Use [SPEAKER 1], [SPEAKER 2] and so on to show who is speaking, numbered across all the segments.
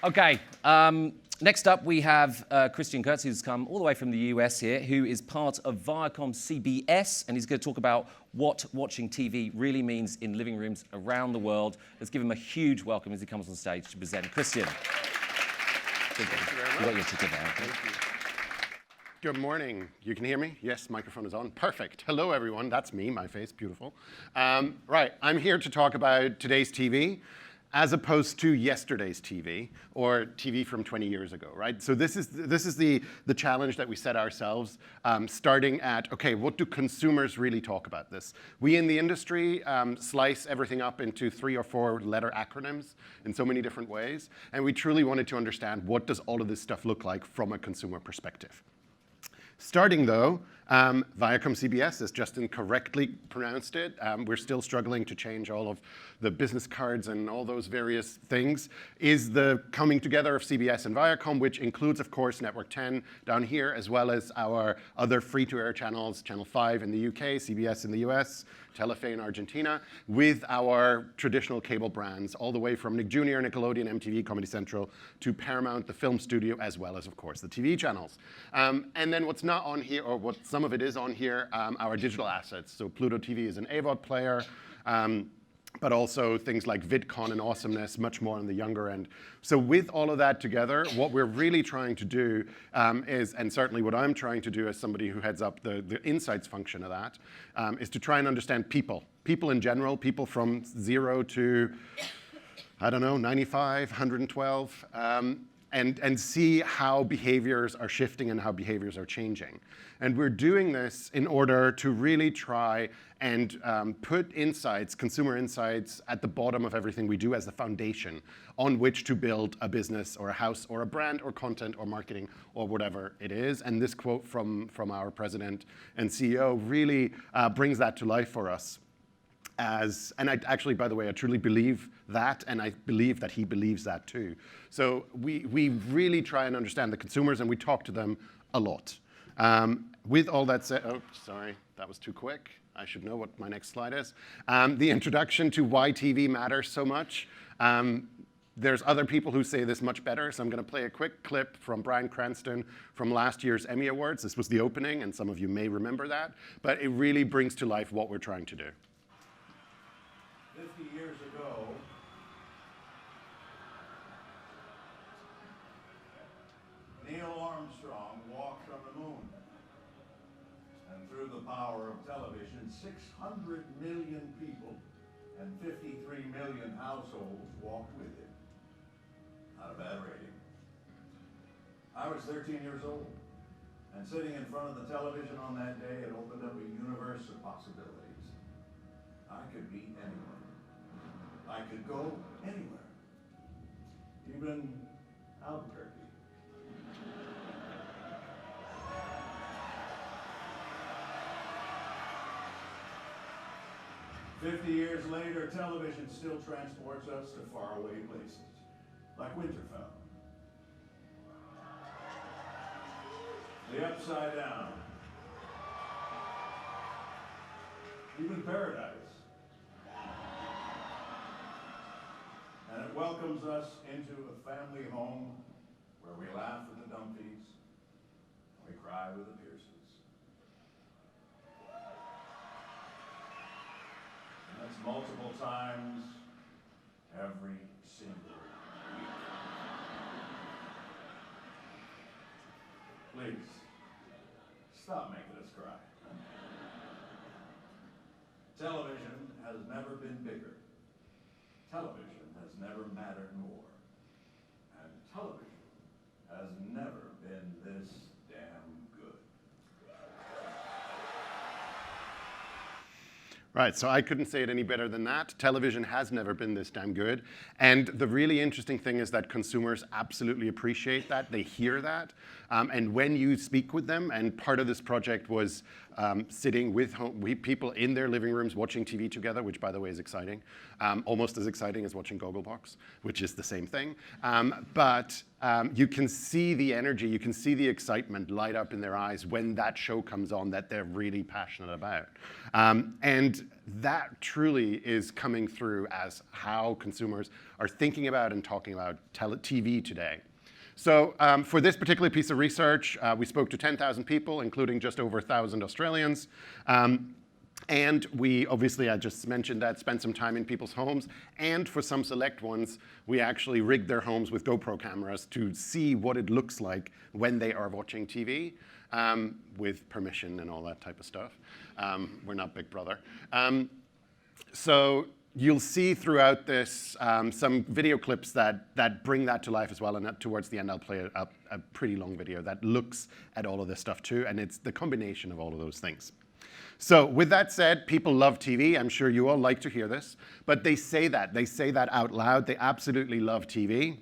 [SPEAKER 1] Okay, next up we have Kurz, who's come all the way from the US here, who is part of ViacomCBS, and he's going to talk about what watching TV really means in living rooms around the world. Let's give him a huge welcome as he comes on stage to present. Christian.
[SPEAKER 2] Thank you very much.
[SPEAKER 1] You got your ticket now.
[SPEAKER 2] Thank you. Good morning. You can hear me? Yes, microphone is on. Perfect. Hello, everyone. That's me, my face, beautiful. Right, I'm here to talk about today's TV as opposed to yesterday's TV or TV from 20 years ago, right? So this is the challenge that we set ourselves, starting at, okay, what do consumers really talk about this? We in the industry slice everything up into 3 or 4 letter acronyms in so many different ways, and we truly wanted to understand what does all of this stuff look like from a consumer perspective. Starting though, ViacomCBS, as Justin correctly pronounced it, we're still struggling to change all of the business cards and all those various things, is the coming together of CBS and Viacom, which includes, of course, Network 10 down here, as well as our other free-to-air channels, Channel 5 in the UK, CBS in the US, Telefe in Argentina, with our traditional cable brands, all the way from Nick Jr., Nickelodeon, MTV, Comedy Central, to Paramount, the film studio, as well as, of course, the TV channels. And then what's not on here, or what some of it is on here, our digital assets. So Pluto TV is an AVOD player, but also things like VidCon and Awesomeness, much more on the younger end. So with all of that together, what we're really trying to do is, and certainly what I'm trying to do as somebody who heads up the insights function of that, is to try and understand people. People in general, people from 0 to, I don't know, 95, 112, and see how behaviors are shifting and how behaviors are changing. And we're doing this in order to really try and put insights, consumer insights, at the bottom of everything we do as the foundation on which to build a business or a house or a brand or content or marketing or whatever it is. And this quote from our president and CEO really brings that to life for us. And I actually, by the way, I truly believe that, and I believe that he believes that too. So we really try and understand the consumers, and we talk to them a lot. With all that said, oh, sorry, that was too quick. I should know what my next slide is. The introduction to why TV matters so much. There's other people who say this much better, so I'm going to play a quick clip from Bryan Cranston from last year's Emmy Awards. This was the opening, and some of you may remember that, but it really brings to life what we're trying to do.
[SPEAKER 3] 50 years ago, Neil Armstrong walked on the moon. And through the power of television, 600 million people and 53 million households walked with him. Not a bad rating. I was 13 years old, and sitting in front of the television on that day, it opened up a universe of possibilities. I could be anyone. I could go anywhere, even Albuquerque. "50 years later, television still transports us to faraway places, like Winterfell, the Upside Down, even Paradise. And it welcomes us into a family home where we laugh with the Dumpies and we cry with the Pearsons. And that's multiple times every single week. Please, stop making us cry. Television has never been bigger. Television has never mattered more. And television has never been this damn good."
[SPEAKER 2] Right, so I couldn't say it any better than that. Television has never been this damn good. And the really interesting thing is that consumers absolutely appreciate that. They hear that. And when you speak with them, and part of this project was sitting with people in their living rooms watching TV together, which, by the way, is exciting. Almost as exciting as watching Gogglebox, which is the same thing. But you can see the energy, you can see the excitement light up in their eyes when that show comes on that they're really passionate about. And that truly is coming through as how consumers are thinking about and talking about TV today. So for this particular piece of research, we spoke to 10,000 people, including just over 1,000 Australians. And we, obviously, I just mentioned that, spent some time in people's homes. And for some select ones, we actually rigged their homes with GoPro cameras to see what it looks like when they are watching TV, with permission and all that type of stuff. We're not Big Brother. So you'll see throughout this some video clips that bring that to life as well. And towards the end, I'll play a pretty long video that looks at all of this stuff too. And it's the combination of all of those things. So with that said, people love TV. I'm sure you all like to hear this. But they say that. They say that out loud. They absolutely love TV.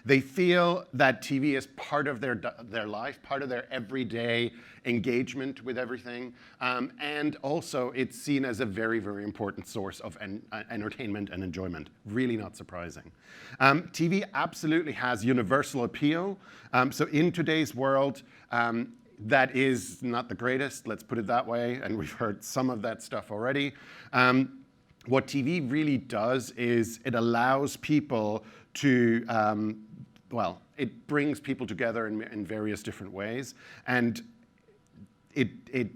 [SPEAKER 2] They feel that TV is part of their life, part of their everyday engagement with everything. And also, it's seen as a very, very important source of entertainment and enjoyment. Really not surprising. TV absolutely has universal appeal. So in today's world, that is not the greatest, let's put it that way, and we've heard some of that stuff already. What TV really does is it allows people to, well, it brings people together in various different ways, and it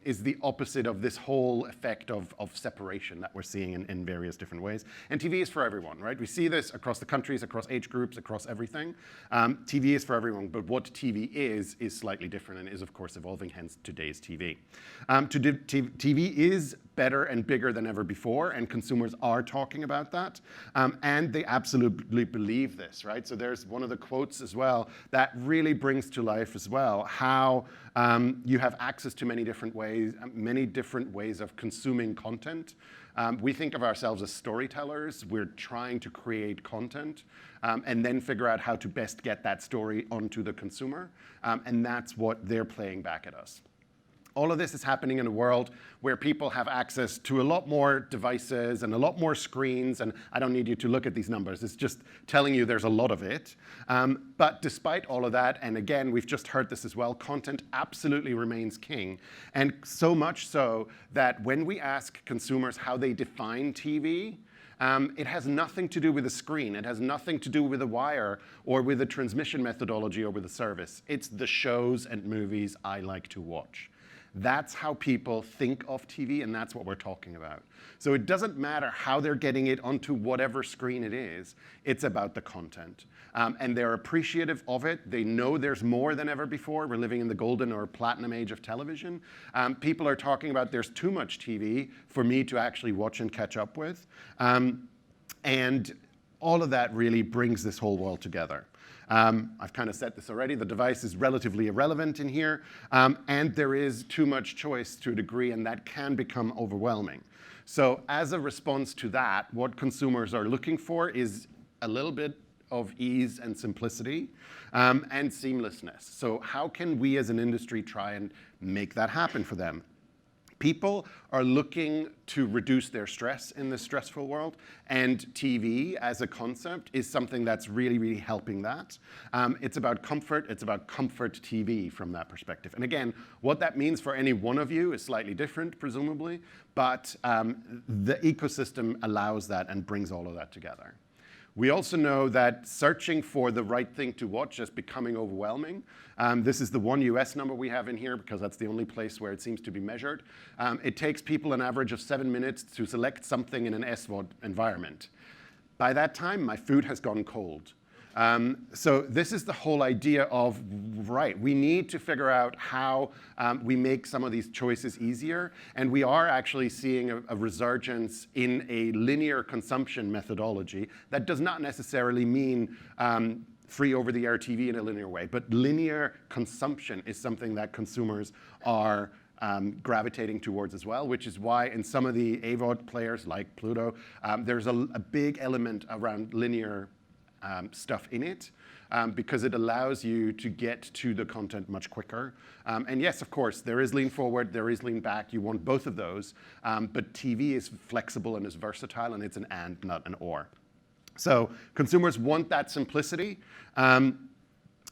[SPEAKER 2] is the opposite of this whole effect of separation that we're seeing in various different ways. And TV is for everyone, right? We see this across the countries, across age groups, across everything. TV is for everyone, but what TV is slightly different and is, of course, evolving, hence today's TV. TV is better and bigger than ever before, and consumers are talking about that, and they absolutely believe this, right? So there's one of the quotes as well that really brings to life as well how you have access to many different ways of consuming content. We think of ourselves as storytellers. We're trying to create content and then figure out how to best get that story onto the consumer, and that's what they're playing back at us. All of this is happening in a world where people have access to a lot more devices and a lot more screens, and I don't need you to look at these numbers. It's just telling you there's a lot of it. But despite all of that, and again, we've just heard this as well, content absolutely remains king. And so much so that when we ask consumers how they define TV, it has nothing to do with the screen. It has nothing to do with the wire or with the transmission methodology or with the service. It's the shows and movies I like to watch. That's how people think of TV, and that's what we're talking about. So it doesn't matter how they're getting it onto whatever screen it is. It's about the content. And they're appreciative of it. They know there's more than ever before. We're living in the golden or platinum age of television. People are talking about there's too much TV for me to actually watch and catch up with. And all of that really brings this whole world together. I've kind of said this already. The device is relatively irrelevant in here, and there is too much choice to a degree, and that can become overwhelming. So as a response to that, what consumers are looking for is a little bit of ease and simplicity and seamlessness. So how can we as an industry try and make that happen for them? People are looking to reduce their stress in this stressful world, and TV as a concept is something that's really, really helping that. It's about comfort. It's about comfort TV from that perspective. And again, what that means for any one of you is slightly different, presumably, but the ecosystem allows that and brings all of that together. We also know that searching for the right thing to watch is becoming overwhelming. This is the one US number we have in here because that's the only place where it seems to be measured. It takes people an average of 7 minutes to select something in an SVOD environment. By that time, my food has gone cold. So this is the whole idea of, right, we need to figure out how we make some of these choices easier. And we are actually seeing a resurgence in a linear consumption methodology. That does not necessarily mean free over-the-air TV in a linear way, but linear consumption is something that consumers are gravitating towards as well, which is why in some of the AVOD players like Pluto, there's a big element around linear stuff in it because it allows you to get to the content much quicker. And yes, of course, there is lean forward, there is lean back. You want both of those. But TV is flexible and is versatile, and it's an and, not an or. So consumers want that simplicity.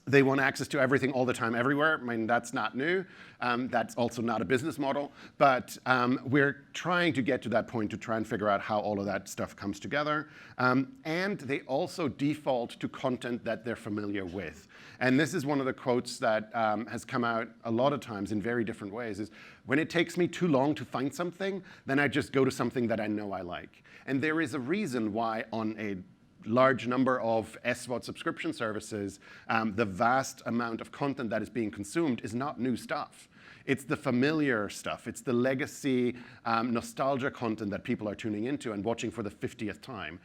[SPEAKER 2] They want access to everything all the time, everywhere. I mean, that's not new. That's also not a business model. But we're trying to get to that point to try and figure out how all of that stuff comes together. And they also default to content that they're familiar with. And this is one of the quotes that has come out a lot of times in very different ways, is when it takes me too long to find something, then I just go to something that I know I like. And there is a reason why on a large number of SVOD subscription services, the vast amount of content that is being consumed is not new stuff. It's the familiar stuff. It's the legacy nostalgia content that people are tuning into and watching for the 50th time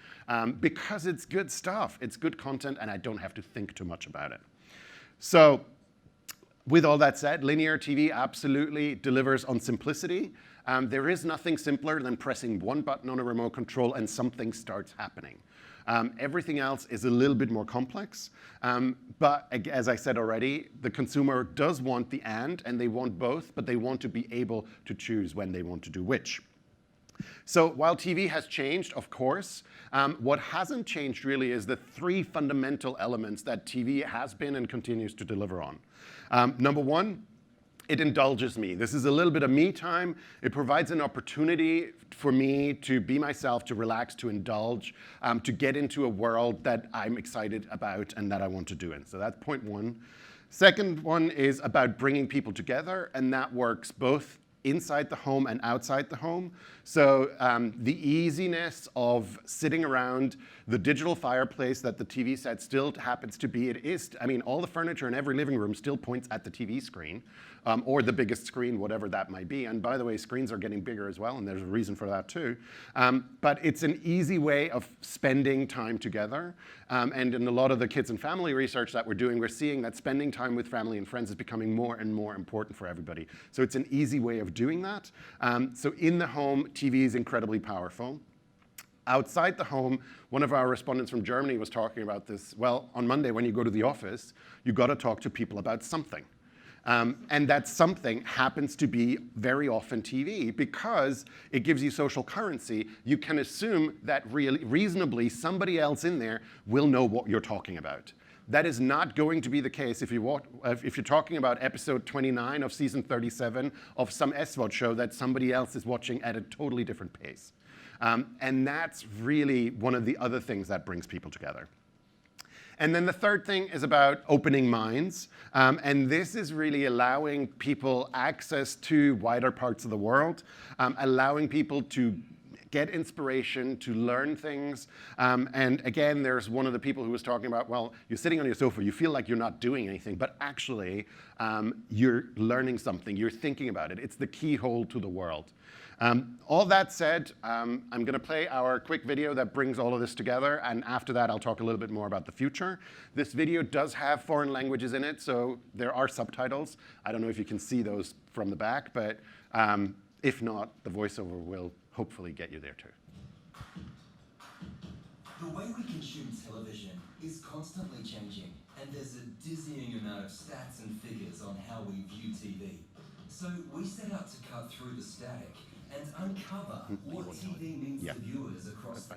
[SPEAKER 2] because it's good stuff. It's good content, and I don't have to think too much about it. So with all that said, linear TV absolutely delivers on simplicity. There is nothing simpler than pressing one button on a remote control and something starts happening. Everything else is a little bit more complex. But as I said already, the consumer does want the and they want both, but they want to be able to choose when they want to do which. So while TV has changed, of course, what hasn't changed really is the three fundamental elements that TV has been and continues to deliver on. Number one, it indulges me. This is a little bit of me time. It provides an opportunity for me to be myself, to relax, to indulge, to get into a world that I'm excited about and that I want to do in. So that's point one. Second one is about bringing people together, and that works both inside the home and outside the home. So the easiness of sitting around the digital fireplace that the TV set still happens to be, I mean, all the furniture in every living room still points at the TV screen, or the biggest screen, whatever that might be. And by the way, screens are getting bigger as well, and there's a reason for that too. But it's an easy way of spending time together. And in a lot of the kids and family research that we're doing, we're seeing that spending time with family and friends is becoming more and more important for everybody. So it's an easy way of doing that. So in the home, TV is incredibly powerful. Outside the home, one of our respondents from Germany was talking about this. Well, on Monday, when you go to the office, you've got to talk to people about something. And that something happens to be very often TV because it gives you social currency. You can assume that reasonably somebody else in there will know what you're talking about. That is not going to be the case if you're talking about episode 29 of season 37 of some SVOD show that somebody else is watching at a totally different pace. And that's really one of the other things that brings people together. And then the third thing is about opening minds. And this is really allowing people access to wider parts of the world, allowing people to get inspiration, to learn things. And again, there's one of the people who was talking about, well, you're sitting on your sofa, you feel like you're not doing anything, but actually you're learning something, you're thinking about it. It's the keyhole to the world. All that said, I'm going to play our quick video that brings all of this together, and after that I'll talk a little bit more about the future. This video does have foreign languages in it, so there are subtitles. I don't know if you can see those from the back, but if not, the voiceover will hopefully get you there too.
[SPEAKER 4] The way we consume television is constantly changing, and there's a dizzying amount of stats and figures on how we view TV. So we set out to cut through the static and uncover what TV means to viewers across the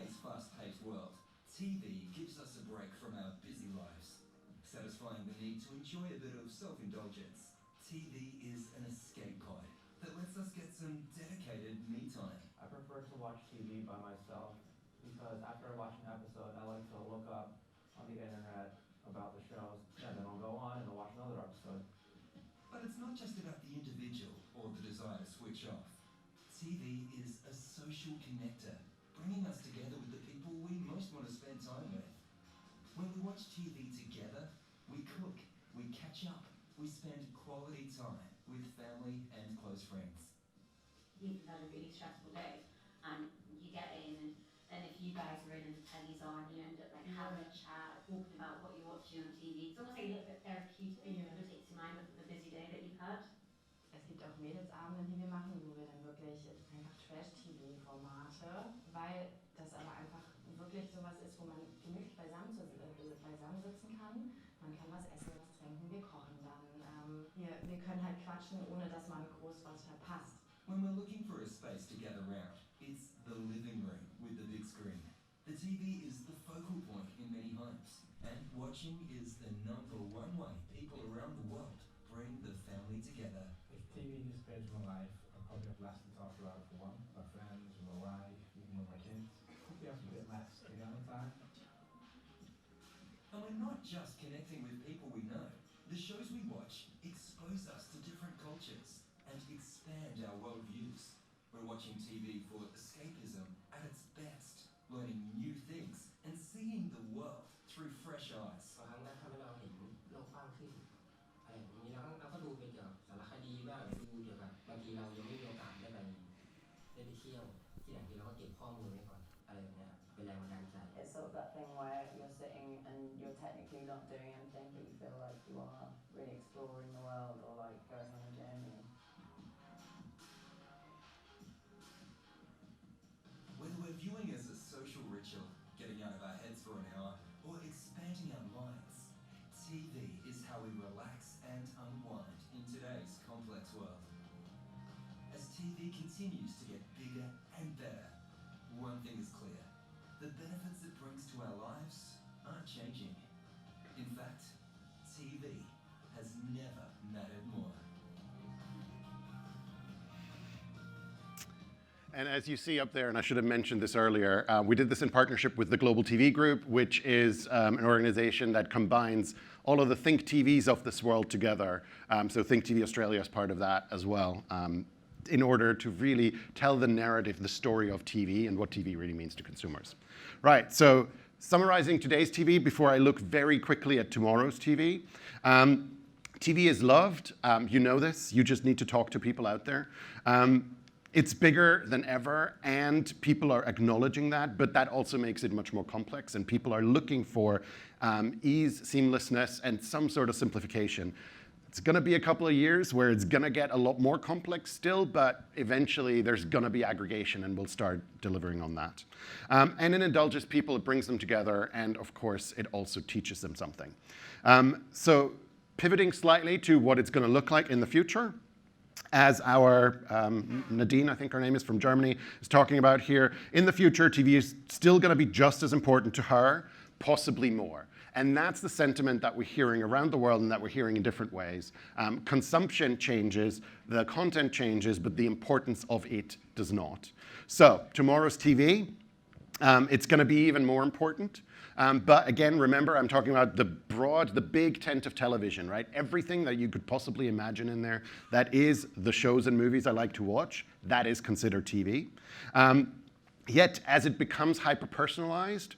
[SPEAKER 4] today's fast-paced world, TV gives us a break from our busy lives, satisfying the need to enjoy a bit of self-indulgence. TV is an escape pod that lets us get some dedicated me time.
[SPEAKER 5] I prefer to watch TV by myself because after I watch an episode, I like to look up on the internet about the shows, and then I'll go on and I'll watch another episode.
[SPEAKER 4] But it's not just about the individual or the desire to switch off. TV is a social connector, bringing us together with the people we most want to spend time with. When we watch TV together, we cook, we catch up, we spend quality time with family and close friends.
[SPEAKER 6] You've had a really stressful day and you get in and if you guys are in and the telly's on, you end up like having a chat, talking about what you're watching on TV. It's almost like a little bit therapeutic, you know, it takes your mind off of the busy day that you've had.
[SPEAKER 7] Es gibt auch Mädelsabende, die wir machen, wo wir dann wirklich einfach Trash-TV-Formate, weil das aber einfach wirklich sowas ist, wo man gemütlich beisammen sitzen kann. Man kann was essen, was trinken, wir kochen dann. Wir können halt quatschen, ohne dass man groß was verpasst.
[SPEAKER 4] When we're looking for a space to gather round, it's the living room with the big screen. The TV is the focal point in many homes, and watching is the #1 way people around the world bring the family together.
[SPEAKER 5] If TV dissipates my life, I'll probably have less to talk about for one, my friends, with my wife, even with my kids. Hopefully I have a bit less together time.
[SPEAKER 4] And we're not just connecting with people we know. The shows we watch expose us to different cultures and expand our worldviews. We're watching TV for escapism at its best, learning new things and seeing the world through fresh eyes.
[SPEAKER 8] บางครั้งก็ทำให้เราเห็นโลกกว้างขึ้นอะไรแบบนี้แล้วเราก็ดูเป็นเกี่ยวกับสารคดีบ้างดูเกี่ยวกับบางทีเรายังไม่มีโอกาสได้ไปเที่ยวที่ไหนที่เราก็เก็บข้อมูลไว้ก่อนอะไรแบบนี้เป็นแรงบันดาลใจ
[SPEAKER 9] It's sort of that thing where you're sitting and you're technically not doing anything, but you feel like you are really exploring the world or like going on a journey.
[SPEAKER 4] Whether we're viewing as a social ritual, getting out of our heads for an hour, or expanding our minds, TV is how we relax and unwind in today's complex world. As TV continues to get bigger and better, one thing is clear. The benefits it brings to our lives aren't changing. In fact, TV has never mattered more.
[SPEAKER 2] And as you see up there, and I should have mentioned this earlier, we did this in partnership with the Global TV Group, which is an organization that combines all of the Think TVs of this world together. So Think TV Australia is part of that as well, in order to really tell the narrative, the story of TV and what TV really means to consumers. Right, so summarizing today's TV before I look very quickly at tomorrow's TV. TV is loved. You know this. You just need to talk to people out there. It's bigger than ever, and people are acknowledging that, but that also makes it much more complex, and people are looking for ease, seamlessness, and some sort of simplification. It's going to be a couple of years where it's going to get a lot more complex still, but eventually there's going to be aggregation, and we'll start delivering on that. And it indulges people, it brings them together, and of course, it also teaches them something. So pivoting slightly to what it's going to look like in the future, as our Nadine, I think her name is, from Germany, is talking about here, in the future, TV is still going to be just as important to her, possibly more. And that's the sentiment that we're hearing around the world and that we're hearing in different ways. Consumption changes, the content changes, but the importance of it does not. So tomorrow's TV, it's going to be even more important. But again, remember, I'm talking about the big tent of television, right? Everything that you could possibly imagine in there, that is the shows and movies I like to watch, that is considered TV. Yet, as it becomes hyper-personalized,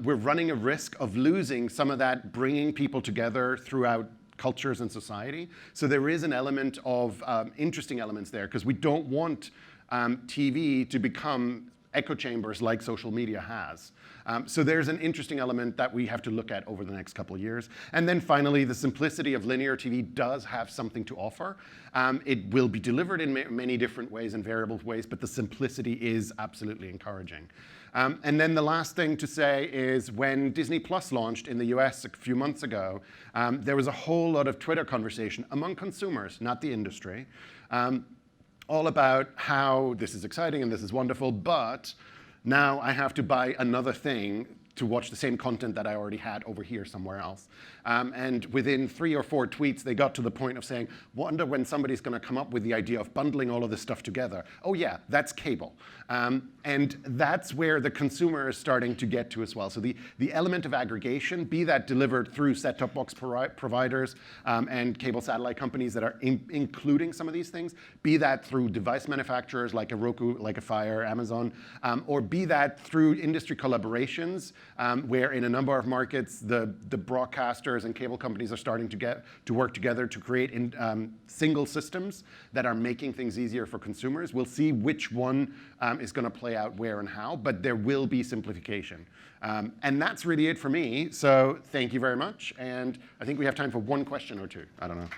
[SPEAKER 2] we're running a risk of losing some of that bringing people together throughout cultures and society. So there is an element of interesting elements there, because we don't want TV to become echo chambers like social media has. So there's an interesting element that we have to look at over the next couple of years. And then finally, the simplicity of linear TV does have something to offer. It will be delivered in many different ways and variable ways, but the simplicity is absolutely encouraging. And then the last thing to say is when Disney Plus launched in the US a few months ago, there was a whole lot of Twitter conversation among consumers, not the industry, all about how this is exciting and this is wonderful, but Now I have to buy another thing to watch the same content that I already had over here somewhere else. And within 3 or 4 tweets, they got to the point of saying, wonder when somebody's going to come up with the idea of bundling all of this stuff together. Oh yeah, that's cable. And that's where the consumer is starting to get to as well. So the element of aggregation, be that delivered through set-top box providers and cable satellite companies that are including some of these things, be that through device manufacturers like a Roku, like a Fire, Amazon, or be that through industry collaborations, where in a number of markets, the broadcasters and cable companies are starting to work together to create single systems that are making things easier for consumers. We'll see which one is going to play out where and how, but there will be simplification. And that's really it for me. So thank you very much. And I think we have time for one question or two. I don't know.